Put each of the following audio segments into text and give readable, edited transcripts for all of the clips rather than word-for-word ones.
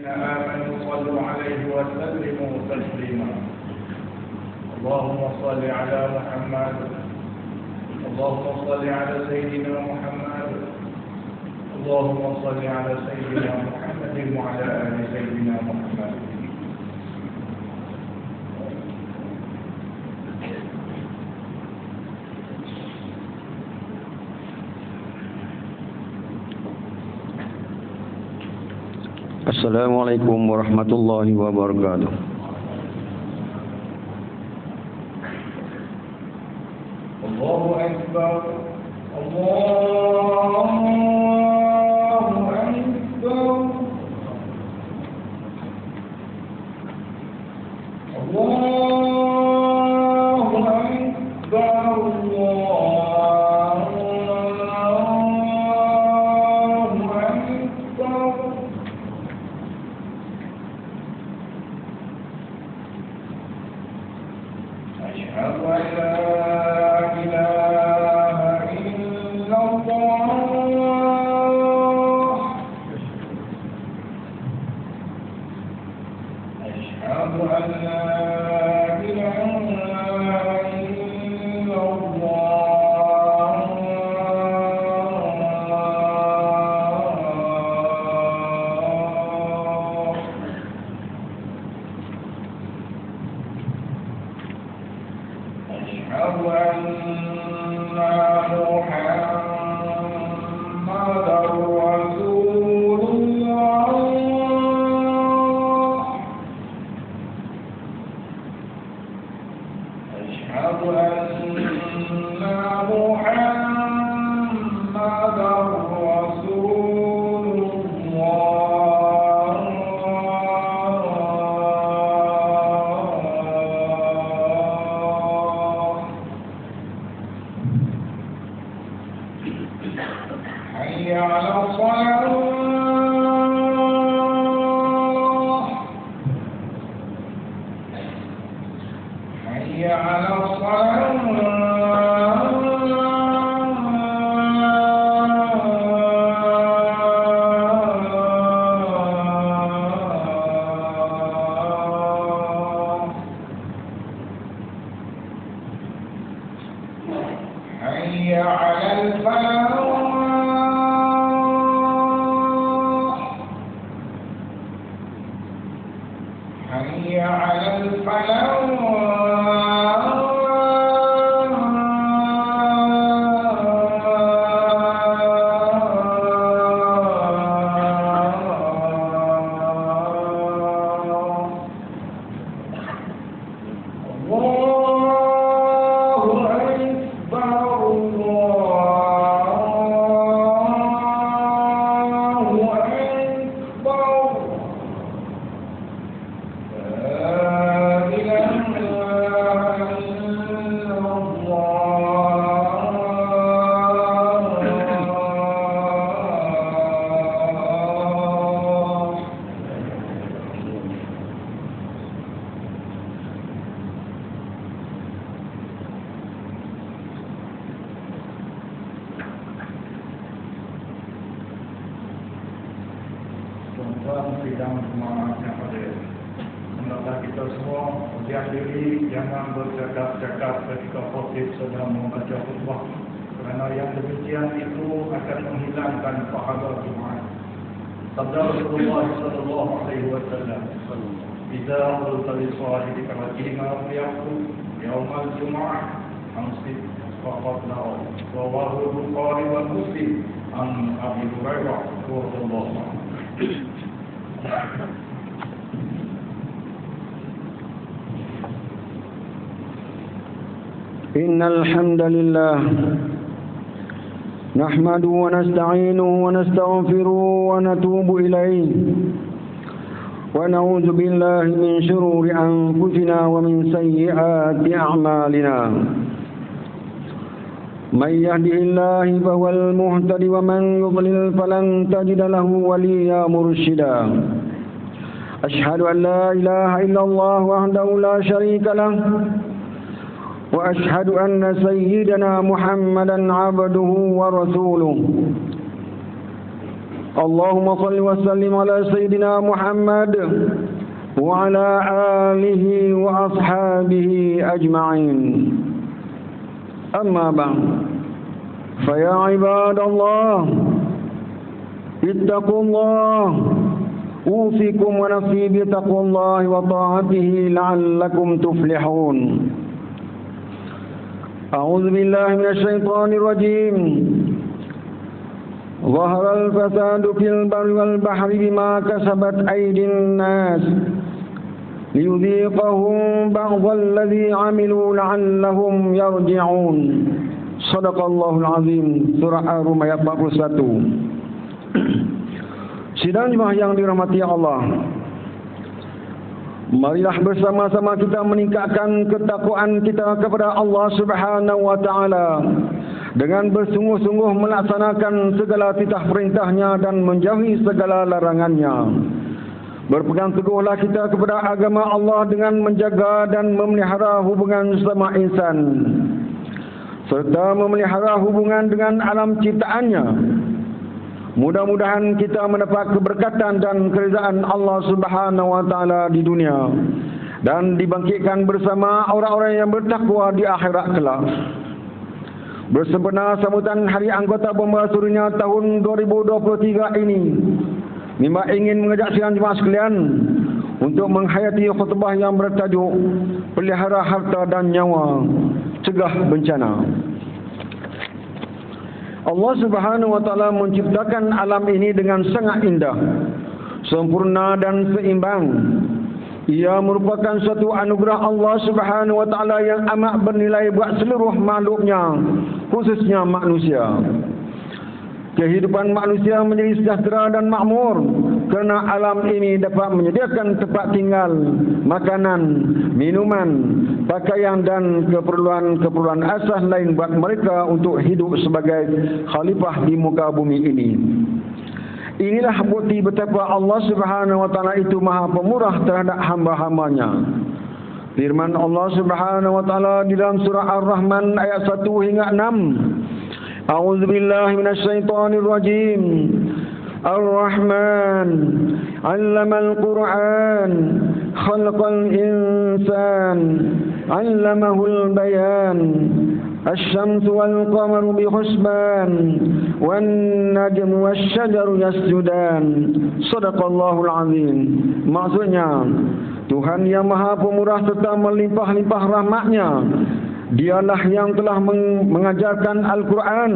الذين آمنوا صلوا عليه وسلموا تسليما اللهم صل على محمد اللهم صل على سيدنا محمد اللهم صل على سيدنا محمد وعلى آل سيدنا محمد. Assalamualaikum warahmatullahi wabarakatuh. Allahu Akbar. Allahu Akbar. Allahu Akbar. إن الحمد لله نحمده ونستعينه ونستغفره ونتوب إليه ونعوذ بالله من شرور أنفسنا ومن سيئات أعمالنا من يهده الله فهو المهتد ومن يضلل فلن تجد له وليا مرشدا أشهد أن لا إله إلا الله وحده لا شريك له وأشهد أن سيدنا محمدا عبده ورسوله اللهم صل وسلم على سيدنا محمد وعلى آله وأصحابه أجمعين. أما بعد، فيا عباد الله اتقوا الله، أوصيكم ونفسي بتقوى الله وطاعته لعلكم تفلحون. أعوذ بالله من الشيطان الرجيم. ظهر الفساد في البر والبحر بما كسبت أيدي الناس ليذيقهم بعض الذي عملوا لعلهم يرجعون. Sadaqallahul Azim. Surah Ar-Rum ayat 41. Sidang jemaah yang dirahmati Allah, marilah bersama-sama kita meningkatkan ketakwaan kita kepada Allah Subhanahu wa taala dengan bersungguh-sungguh melaksanakan segala titah perintahnya dan menjauhi segala larangannya. Berpegang teguhlah kita kepada agama Allah dengan menjaga dan memelihara hubungan sesama insan, serta memelihara hubungan dengan alam ciptaannya. Mudah-mudahan kita mendapat keberkatan dan keridaan Allah Subhanahu wa taala di dunia dan dibangkitkan bersama orang-orang yang bertakwa di akhirat kelak. Bersempena sambutan Hari Anggota Bomba Surunia tahun 2023 ini, Mimba ingin mengajak sidang jemaah sekalian untuk menghayati khutbah yang bertajuk Pelihara Harta dan Nyawa, Cegah Bencana. Allah Subhanahu wa taala menciptakan alam ini dengan sangat indah, sempurna dan seimbang. Ia merupakan suatu anugerah Allah Subhanahu wa taala yang amat bernilai buat seluruh makhluknya, khususnya manusia. Kehidupan manusia menjadi sejahtera dan makmur kerana alam ini dapat menyediakan tempat tinggal, makanan, minuman, pakaian dan keperluan-keperluan asas lain buat mereka untuk hidup sebagai khalifah di muka bumi ini. Inilah bukti betapa Allah Subhanahu wa taala itu Maha Pemurah terhadap hamba-hambanya. Firman Allah Subhanahu wa taala di dalam surah Ar-Rahman ayat 1 hingga 6. A'udzu billahi minasyaitonir rajim. Ar-Rahman 'allamal Qur'an, khalaqal insan, 'allamahul bayan. Asy-syamsu wal qamaru bi husban, wan najmu wasy-syajaru yasjudan. Shadaqallahul azim. Maksudnya, Tuhan yang Maha Pemurah serta melimpah-limpah rahmat-Nya, Dialah yang telah mengajarkan Al-Quran,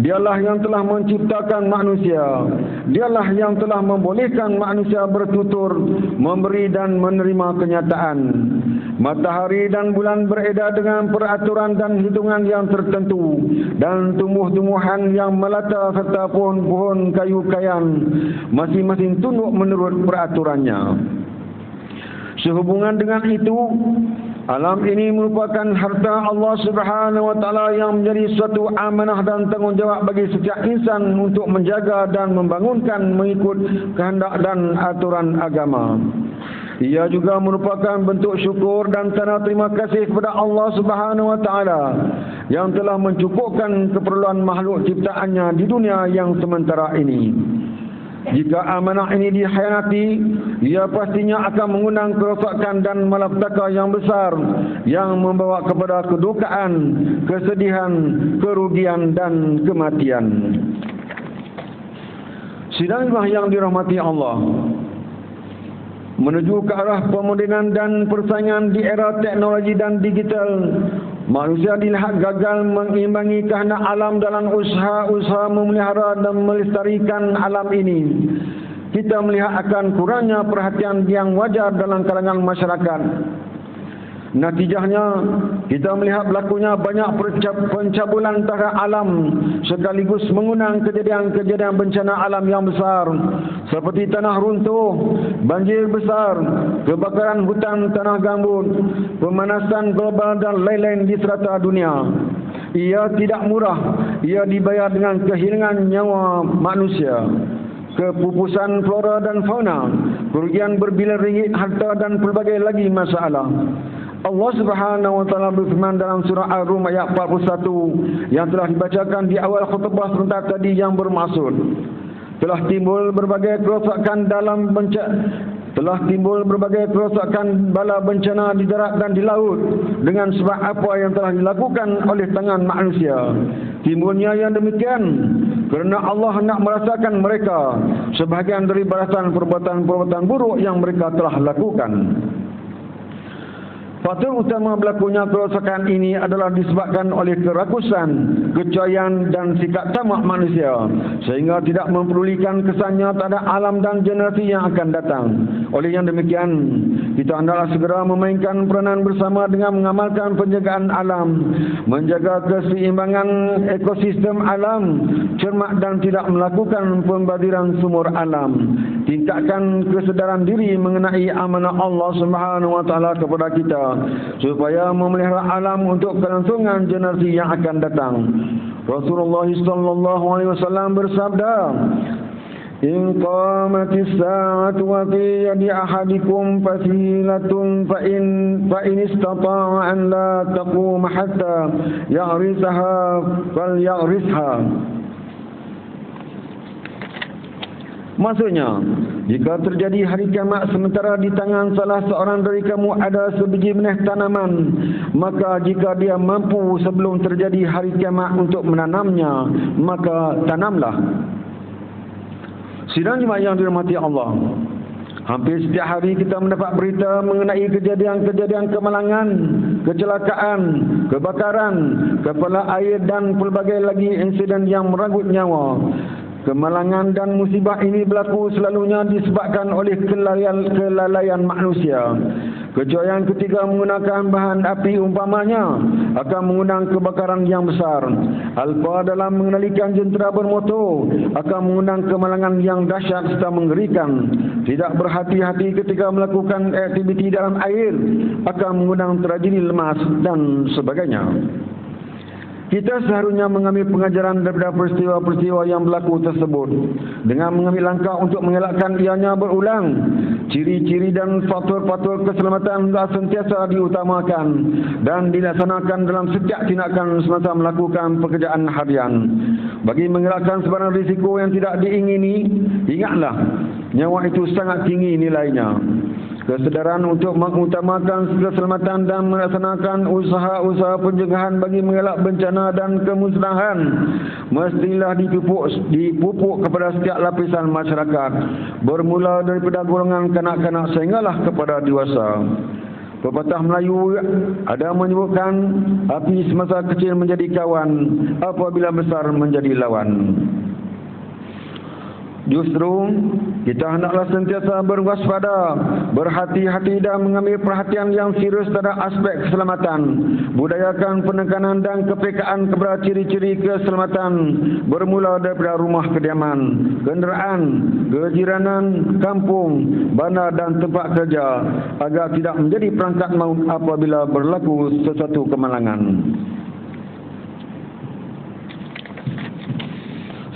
Dialah yang telah menciptakan manusia, Dialah yang telah membolehkan manusia bertutur, memberi dan menerima kenyataan. Matahari dan bulan beredar dengan peraturan dan hitungan yang tertentu, dan tumbuh-tumbuhan yang melata serta pohon-pohon kayu kayan masing-masing tunduk menurut peraturannya. Sehubungan dengan itu, alam ini merupakan harta Allah Subhanahu wa taala yang menjadi suatu amanah dan tanggungjawab bagi setiap insan untuk menjaga dan membangunkan mengikut kehendak dan aturan agama. Ia juga merupakan bentuk syukur dan tanda terima kasih kepada Allah Subhanahu wa taala yang telah mencukupkan keperluan makhluk ciptaannya di dunia yang sementara ini. Jika amanah ini dikhianati, ia pastinya akan mengundang kerosakan dan malapetaka yang besar yang membawa kepada kedukaan, kesedihan, kerugian dan kematian. Sidang yang dirahmati Allah, menuju ke arah pemodenan dan persaingan di era teknologi dan digital, manusia dilihat gagal mengimbangi kehendak alam dalam usaha-usaha memelihara dan melestarikan alam ini. Kita melihat akan kurangnya perhatian yang wajar dalam kalangan masyarakat. Natijahnya, kita melihat berlakunya banyak pencabulan terhadap alam sekaligus mengundang kejadian-kejadian bencana alam yang besar seperti tanah runtuh, banjir besar, kebakaran hutan tanah gambut, pemanasan global dan lain-lain di serata dunia. Ia tidak murah, ia dibayar dengan kehilangan nyawa manusia, kepupusan flora dan fauna, kerugian berbilion ringgit harta dan pelbagai lagi masalah. Allah Subhanahu wa taala berfirman dalam surah Ar-Rum ayat 41 yang telah dibacakan di awal khutbah sebentar tadi yang bermaksud, Telah timbul berbagai bala bencana di darat dan di laut dengan sebab apa yang telah dilakukan oleh tangan manusia. Timbulnya yang demikian kerana Allah hendak merasakan mereka sebahagian dari balasan perbuatan-perbuatan buruk yang mereka telah lakukan. Faktor utama berlakunya kerosakan ini adalah disebabkan oleh kerakusan, kecoyan dan sikap tamak manusia sehingga tidak mempedulikan kesannya terhadap alam dan generasi yang akan datang. Oleh yang demikian, kita hendaklah segera memainkan peranan bersama dengan mengamalkan penjagaan alam, menjaga keseimbangan ekosistem alam, cermat dan tidak melakukan pembadiran sumber alam. Tingkatkan kesedaran diri mengenai amanah Allah Subhanahu wa taala kepada kita supaya memelihara alam untuk kelangsungan generasi yang akan datang. Rasulullah sallallahu alaihi wasallam bersabda, "In qamatis sa'atu wa fi yadi ahadikum fasilatun fa in istata'a an la taqum hatta ya'risaha falya'risha." Maksudnya, jika terjadi hari kiamat sementara di tangan salah seorang dari kamu ada sebiji benih tanaman, maka jika dia mampu sebelum terjadi hari kiamat untuk menanamnya, maka tanamlah. Sidang jemaah yang dirahmati Allah, hampir setiap hari kita mendapat berita mengenai kejadian-kejadian kemalangan, kecelakaan, kebakaran, kepala air dan pelbagai lagi insiden yang merenggut nyawa. Kemalangan dan musibah ini berlaku selalunya disebabkan oleh kelalaian manusia. Kecoyan ketika menggunakan bahan api umpamanya akan mengundang kebakaran yang besar. Alfa dalam mengendalikan jentera bermotor akan mengundang kemalangan yang dahsyat serta mengerikan. Tidak berhati-hati ketika melakukan aktiviti dalam air akan mengundang tragedi lemas dan sebagainya. Kita seharusnya mengambil pengajaran daripada peristiwa-peristiwa yang berlaku tersebut dengan mengambil langkah untuk mengelakkan ianya berulang. Ciri-ciri dan faktor-faktor keselamatan hendaklah sentiasa diutamakan dan dilaksanakan dalam setiap tindakan semasa melakukan pekerjaan harian. Bagi mengelakkan sebarang risiko yang tidak diingini, ingatlah, nyawa itu sangat tinggi nilainya. Kesedaran untuk mengutamakan keselamatan dan melaksanakan usaha-usaha pencegahan bagi mengelak bencana dan kemusnahan mestilah dipupuk kepada setiap lapisan masyarakat, bermula daripada golongan kanak-kanak sehinggalah kepada dewasa. Pepatah Melayu ada menyebutkan, api semasa kecil menjadi kawan, apabila besar menjadi lawan. Justru kita hendaklah sentiasa berwaspada, berhati-hati dan mengambil perhatian yang serius terhadap aspek keselamatan. Budayakan penekanan dan kepekaan kepada ciri-ciri keselamatan bermula daripada rumah kediaman, kenderaan, kejiranan, kampung, bandar dan tempat kerja agar tidak menjadi perangkat maut apabila berlaku sesuatu kemalangan.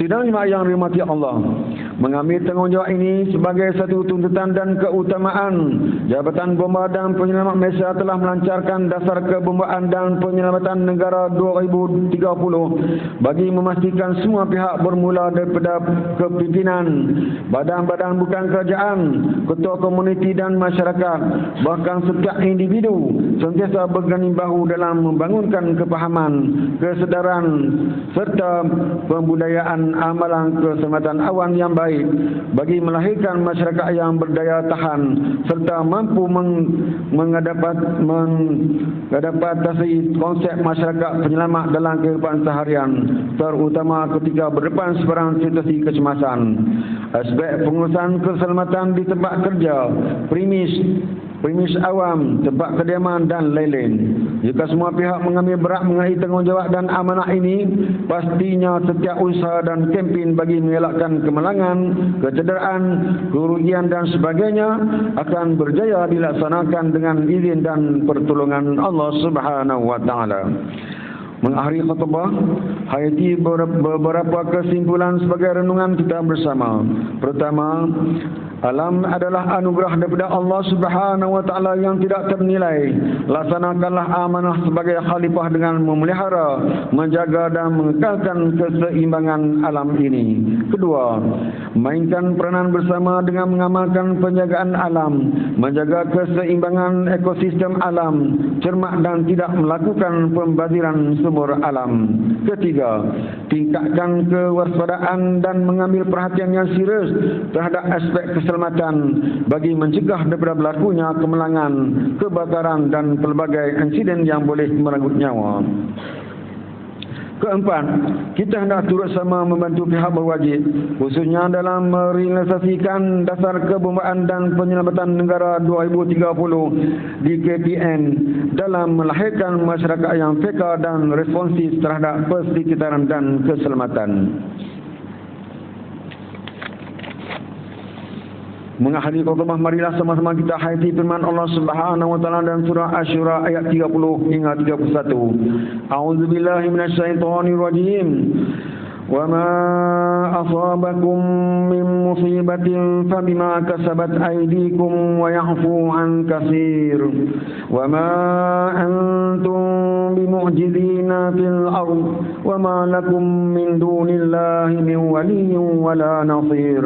Sidang jemaah yang dirahmati Allah, mengambil tanggungjawab ini sebagai satu tuntutan dan keutamaan. Jabatan Bomba dan Penyelamat Malaysia telah melancarkan dasar kebombaan dan penyelamatan negara 2030 bagi memastikan semua pihak bermula daripada kepimpinan, badan-badan bukan kerajaan, ketua komuniti dan masyarakat, bahkan setiap individu sentiasa berganding bahu dalam membangunkan kepahaman, kesedaran serta pembudayaan amalan keselamatan awan yang baik bagi melahirkan masyarakat yang berdaya tahan serta mampu mengadaptasi konsep masyarakat penyelamat dalam kehidupan seharian, terutama ketika berdepan sebarang situasi kecemasan. Aspek pengurusan keselamatan di tempat kerja, premis awam, tempat kediaman dan lain-lain. Jika semua pihak mengambil berat mengenai tanggungjawab dan amanah ini, pastinya setiap usaha dan kempen bagi mengelakkan kemalangan, kecederaan, kerugian dan sebagainya akan berjaya dilaksanakan dengan izin dan pertolongan Allah Subhanahu wa taala. Mengakhiri khutbah, hayati beberapa kesimpulan sebagai renungan kita bersama. Pertama, Alam adalah anugerah daripada Allah Subhanahu wa taala yang tidak ternilai. Laksanakanlah amanah sebagai khalifah dengan memelihara, menjaga dan mengekalkan keseimbangan alam ini. Kedua, mainkan peranan bersama dengan mengamalkan penjagaan alam, menjaga keseimbangan ekosistem alam, cermat dan tidak melakukan pembaziran sumber alam. Ketiga, tingkatkan kewaspadaan dan mengambil perhatian yang serius terhadap aspek keselamatan bagi mencegah daripada berlakunya kemalangan, kebakaran dan pelbagai insiden yang boleh merenggut nyawa. Keempat, kita hendak turut sama membantu pihak berwajib, khususnya dalam merealisasikan dasar kebombaan dan penyelamatan negara 2030 di KPN dalam melahirkan masyarakat yang peka dan responsif terhadap persekitaran dan keselamatan. Mengakhiri khutbah, marilah sama-sama kita hayati firman Allah Subhanahu wa taala dalam surah Asy-Syura ayat 30 hingga 31. A'udzubillahi minasyaitonir rajim. Wa ma asabakum min musibatin fabima kasabat aydikum wa ya'fu an katsir. Wa ma antum bimu'jizina fil ardh wa ma lakum min dunillahi min waliyyin wala nasir.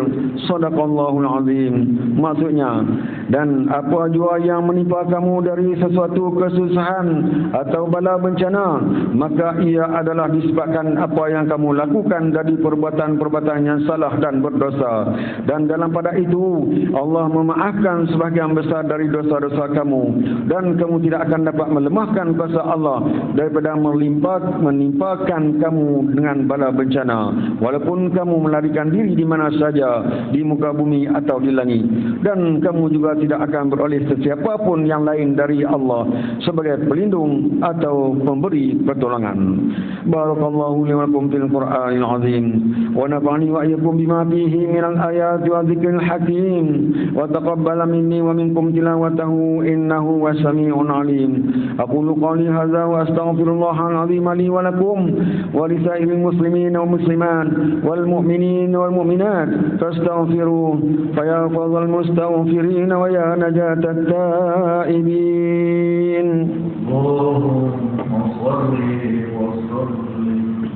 Shadaqallahul azim. Maksudnya, dan apa jua yang menimpa kamu dari sesuatu kesusahan atau bala bencana, maka ia adalah disebabkan apa yang kamu lakukan dari perbuatan-perbuatan yang salah dan berdosa. Dan dalam pada itu Allah memaafkan sebahagian besar dari dosa-dosa kamu, dan kamu tidak akan dapat melemahkan kuasa Allah daripada menimpakan kamu dengan bala bencana, walaupun kamu melarikan diri di mana saja di muka bumi atau di langit. Dan kamu juga tidak akan beroleh sesiapa pun yang lain dari Allah sebagai pelindung atau pemberi pertolongan. Barakallahu li wa lakum fil Qur'anil azim wa nafa'ani wa iyyakum bima fihi minal ayati wa dzikril hakim wa taqabbal minni wa minkum tilawatahu innahu was-sami'un alim. Aqulu qawli hadza wa astaghfirullahal azim li wa lakum wa li sa'iril muslimin wa muslimat wal mu'minin wal mu'minat fastaghfiruhu fa ya fadhal mustaghfirin wa ya najatat taibin. Allahumma shalli wa sallim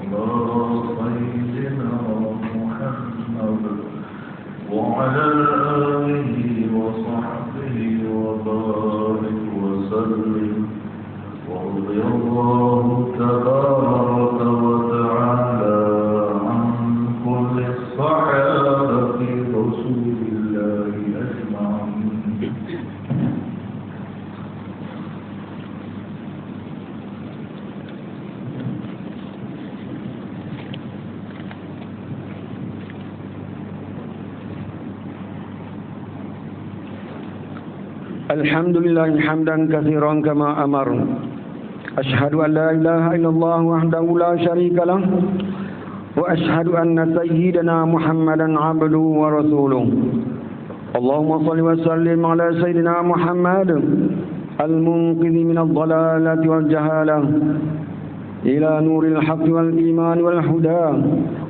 ala sayyidina Muhammad wa ala alihi wa sahbihi wa barik wa sallim. Wa radiyallahu tabaraka wa ta'ala an kulli sahabati Rasulillahi ajma'in. Alhamdulillah hamdan katsiran kama amar. Asyhadu an la ilaha illallah wahdahu la syarika lah wa asyhadu anna sayyidana Muhammadan abduhu wa rasuluh. Allahumma shalli wa sallim ala sayyidina Muhammad al-munqidhi min ad-dhalalati wal jahalah ila nuril haqqi wal iman wal huda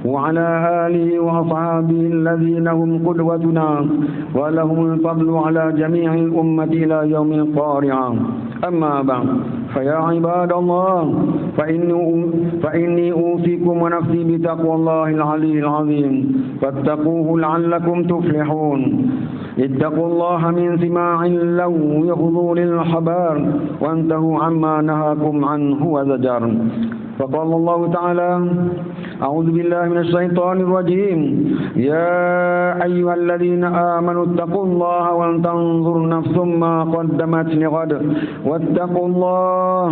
wa ala alihi wa ashabihi alladhina hum qudwatuna wa lahumul fadlu ala jami'il ummati ila yaumil qari'ah. Amma ba'd, fa ya ibadallah, fa inni usikum wa nafsi bi taqwallahil aliyyil azim fattaquhu la'allakum tuflihun. ittaqullaha min sima'il law yaghdhulil habar wa antahu amma nahakum anhu wa zajar. فقال الله تعالى أعوذ بالله من الشيطان الرجيم يا أيها الذين آمنوا اتقوا الله ولتنظر نفس ما قدمت لغد واتقوا الله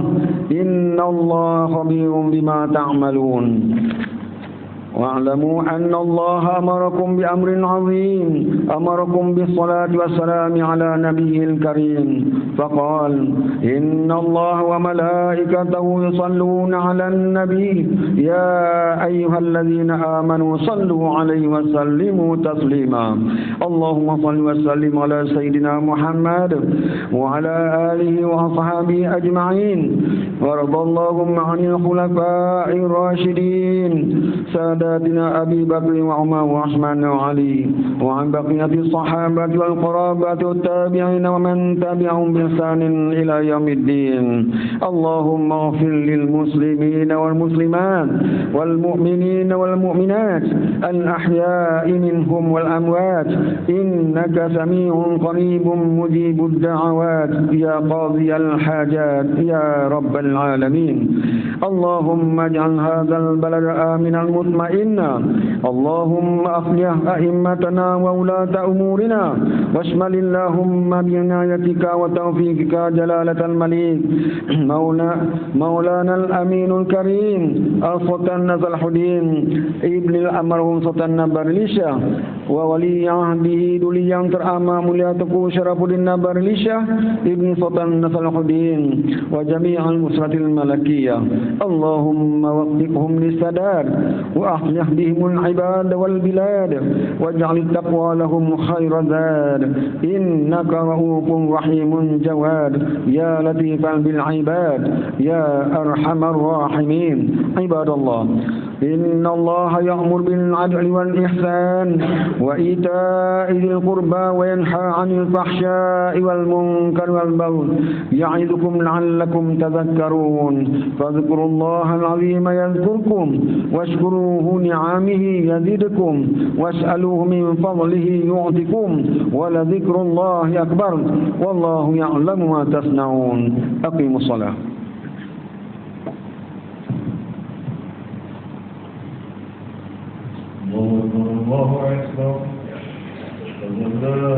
إن الله خبير بما تعملون واعلموا أن الله أمركم بأمر عظيم أمركم بالصلاة والسلام على نبيه الكريم فقال إن الله وملائكته يصلون على النبي يا أيها الذين آمنوا صلوا عليه وسلموا تسليما اللهم صل وسلم على سيدنا محمد وعلى آله وأصحابه أجمعين وارض اللهم عن الخلفاء الراشدين ساداتنا أبي بكر وعمر وعثمان وعلي وعن بقية الصحابة والقرابة والتابعين ومن تبعهم بإحسان إلى يوم الدين. اللهم اغفر للمسلمين والمسلمات والمؤمنين والمؤمنات الأحياء منهم والأموات إنك سميع قريب مجيب الدعوات يا قاضي الحاجات يا رب العالمين. اللهم اجعل هذا البلد آمنا مطمئنا. اللهم أصلح أئمتنا وولاة أمورنا واشمل اللهم بعنايتك وتوفيقك جلالة الملك مولانا الأمين الكريم السلطان صلاح الدين ابن المرحوم سلطان Nabarlisha wa wali ahdihi duli yang teramat mulia Tuku Syarafuddin Nabarlisha ibni Sultan Salahuddin wa jami'al musratil malakiyah. Allahumma waqtiqhum lisadad wa aslih bihimul ibad wal bilad waj'al taqwa lahum khairan zad innaka ra'ufun rahimun jawad ya latifan bil ibad ya arhamar rahimin. Ibadallah, inna Allah ya'mur bil adli wal ihsan wa ita'i dzil qurba wa yanha 'anil fahsya'i wal munkari wal baghi ya'idukum la'allakum tadhakkarun. Fadhkurullaha al-'azima yadhkurkum washkuruhu ni'amihi yazidkum was'aluhu min fadlihi yu'tikum wa la dhikrullahi akbar wallahu ya'lamu ma tasna'un. Aqimus shalah. الله أكبر